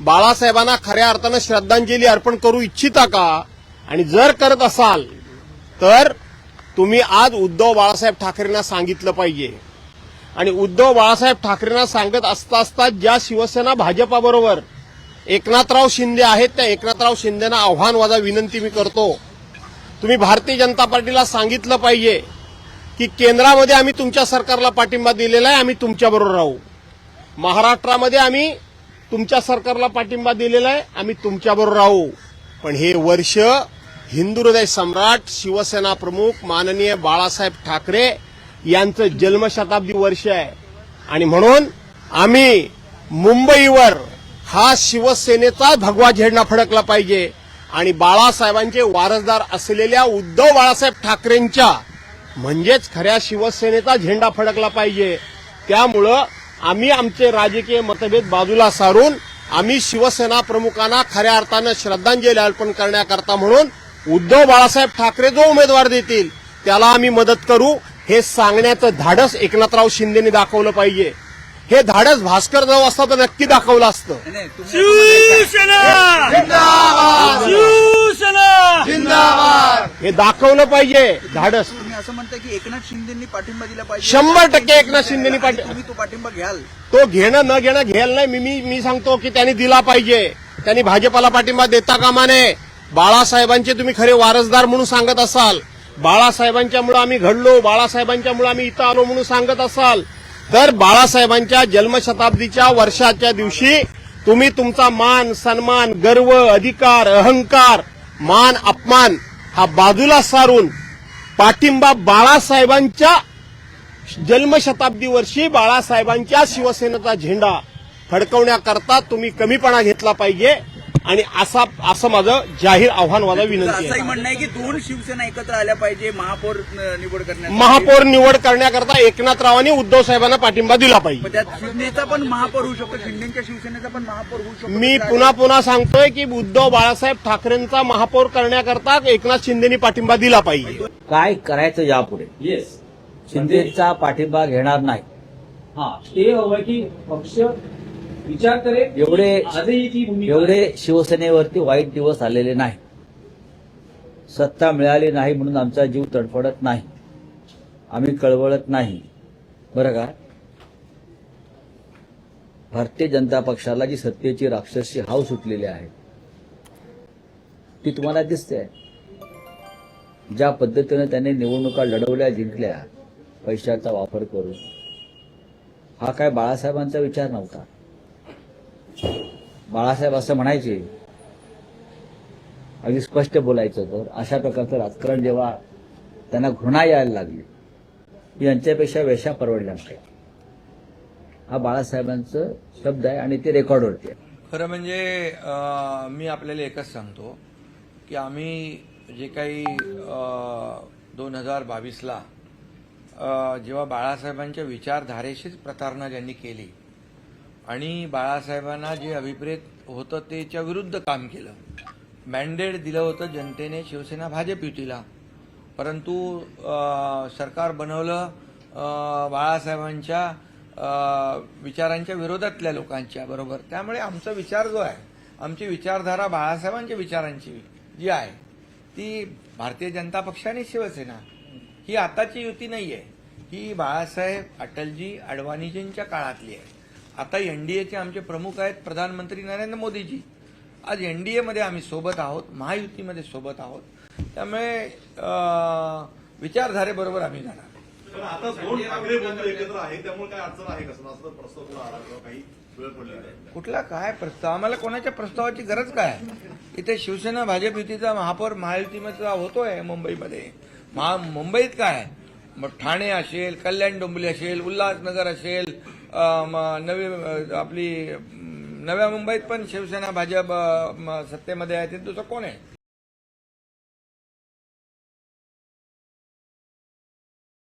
बाळासाहेबांना खऱ्या अर्थानं श्रद्धांजली अर्पण करू इच्छिता का? आणि जर करत असाल तर तुम्ही आज उद्धव बाळासाहेब ठाकरेंना सांगितलं पाहिजे. आणि उद्धव बाळासाहेब ठाकरेंना सांगत असता ज्या शिवसेना भाजपाबरोबर एकनाथराव शिंदे आहेत, त्या एकनाथराव शिंदेना आव्हान वाजा विनंती मी करतो. तुम्ही भारतीय जनता पार्टीला सांगितलं पाहिजे की केंद्रामध्ये आम्ही तुमच्या सरकारला पाठिंबा दिलेला आहे, आम्ही तुमच्याबरोबर राहू. महाराष्ट्रामध्ये आम्ही तुमच्या सरकारला पाठिंबा दिलेला आहे, आम्ही तुमच्याबरोबर राहू. पण हे वर्ष हिंदू हृदय सम्राट शिवसेना प्रमुख माननीय बाळासाहेब ठाकरे यांचं जन्मशताब्दी वर्ष आहे. आणि म्हणून आम्ही मुंबईवर हा शिवसेनेचा भगवा झेंडा फडकला पाहिजे आणि बाळासाहेबांचे वारसदार असलेल्या उद्धव बाळासाहेब ठाकरेंच्या म्हणजेच खऱ्या शिवसेनेचा झेंडा फडकला पाहिजे. त्यामुळं आम्ही आमचे राजकीय मतभेद बाजूला सारून आम्ही शिवसेना प्रमुखांना खऱ्या अर्थानं श्रद्धांजली अर्पण करण्याकरता म्हणून उद्धव बाळासाहेब ठाकरे जो उमेदवार देतील त्याला आम्ही मदत करू, हे सांगण्याचं धाडस एकनाथराव शिंदेनी दाखवलं पाहिजे. हे धाडस भास्कर जाऊ असतं तर नक्की दाखवलं असतं. हे दाखवलं पाहिजे धाडस. तुम्ही असं म्हणता की एकनाथ शिंदेंनी पाठिंबा दिला पाहिजे? 100% एकनाथ शिंदेनी तुम्ही तो पाठिंबा घ्याल? तो घेणं न घेणं घ्यायला नाही. मी सांगतो की त्यांनी दिला पाहिजे. त्यांनी भाजपाला पाठिंबा देता कामा नये. बाळासाहेबांचे तुम्ही खरे वारसदार म्हणून सांगत असाल, बाळासाहेबांच्यामुळे आम्ही घडलो, बाळासाहेबांच्यामुळे आम्ही इथं आलो म्हणून सांगत असाल तर बाळासाहेबांच्या जन्मशताब्दीच्या वर्षाच्या दिवशी तुम्ही तुमचा मान सन्मान गर्व अधिकार अहंकार मान अपमान हा बाजूला सारून पाठिंबा बाळासाहेबांच्या जन्मशताब्दी वर्षी बाळासाहेबांच्या शिवसेनेचा झेंडा फडकवण्याकरता तुम्ही कमीपणा घेतला पाहिजे. आणि असं माझं जाहीर आव्हान माझा विनंती आहे. असंही म्हणणं आहे की दोन शिवसेना एकत्र आल्या पाहिजे महापौर निवड करण्यासाठी. महापौर निवड करण्याकरता एकनाथरावांनी उद्धव साहेबांना पाठिंबा दिला पाहिजे. त्यात शिंदेचा पण महापौर होऊ शकतो, शिंदेच्या शिवसेनेचा पण महापौर होऊ शकतो. मी पुन्हा सांगतोय की उद्धव बाळासाहेब ठाकरेंचा महापौर करण्याकरता एकनाथ शिंदेनी पाठिंबा दिला पाहिजे. काय करायचं यापुढे? शिंदेचा पाठिंबा घेणार नाही. ते हवं की पक्ष विचार करेल. एवढे शिवसेनेवरती वाईट दिवस आलेले नाही. सत्ता मिळाली नाही म्हणून आमचा जीव तडफडत नाही, आम्ही कळवळत नाही. बरं का? भारतीय जनता पक्षाला जी सत्तेची राक्षसी हाव सुटलेली आहे ती तुम्हाला दिसते. ज्या पद्धतीने त्यांनी निवडणुका लढवल्या जिंकल्या पैशाचा वापर करून, हा काय बाळासाहेबांचा विचार नव्हता. बाळासाहेब असं म्हणायचे, अगदी स्पष्ट बोलायचं तर अशा प्रकारचं राजकारण जेव्हा त्यांना घृणा यायला लागली, यांच्यापेक्षा वेशा परवडल्या नाही. हा बाळासाहेबांचं शब्द आहे आणि ते रेकॉर्डवरती आहे. खरं म्हणजे मी आपल्याला एकच सांगतो की आम्ही जे काही 2022ला जेव्हा बाळासाहेबांच्या विचारधारेशीच प्रतारणा ज्यांनी केली आणि बाळासाहेबांना जे अभिप्रेत होतं त्याच्या विरुद्ध काम केलं, मॅन्डेट दिलं होतं जनतेने शिवसेना भाजप युतीला, परंतु सरकार बनवलं बाळासाहेबांच्या विचारांच्या विरोधातल्या लोकांच्या बरोबर. त्यामुळे आमचा विचार जो आहे, आमची विचारधारा बाळासाहेबांच्या विचारांची जी आहे ती भारतीय जनता पक्ष आणि शिवसेना ही आताची युती नाही आहे. ही बाळासाहेब अटलजी अडवाणीजींच्या काळातली आहे. आता एनडीएचे आमचे प्रमुख आहेत प्रधानमंत्री नरेंद्र मोदीजी. आज एनडीएमध्ये आम्ही सोबत आहोत, महायुतीमध्ये सोबत आहोत. त्यामुळे विचारधारेबरोबर आम्ही जाणार. आता दोन ठाकरे बंधू एकत्र आहे, त्यामुळे काय अडचण आहे का? असं प्रस्ताव पुढे आला किंवा काही वेळ पडली? कुठला काय प्रस्ताव? आम्हाला कोणाच्या प्रस्तावाची गरज काय? इथे शिवसेना भाजप युतीचा महापौर महायुतीमध्ये होतोय मुंबईमध्ये. मुंबईत काय? मग ठाणे असेल, कल्याण डोंबिवली असेल, उल्हासनगर असेल, नव्या मुंबईत पण शिवसेना भाजप सत्तेमध्ये आहे. ते दुसरं कोण आहे?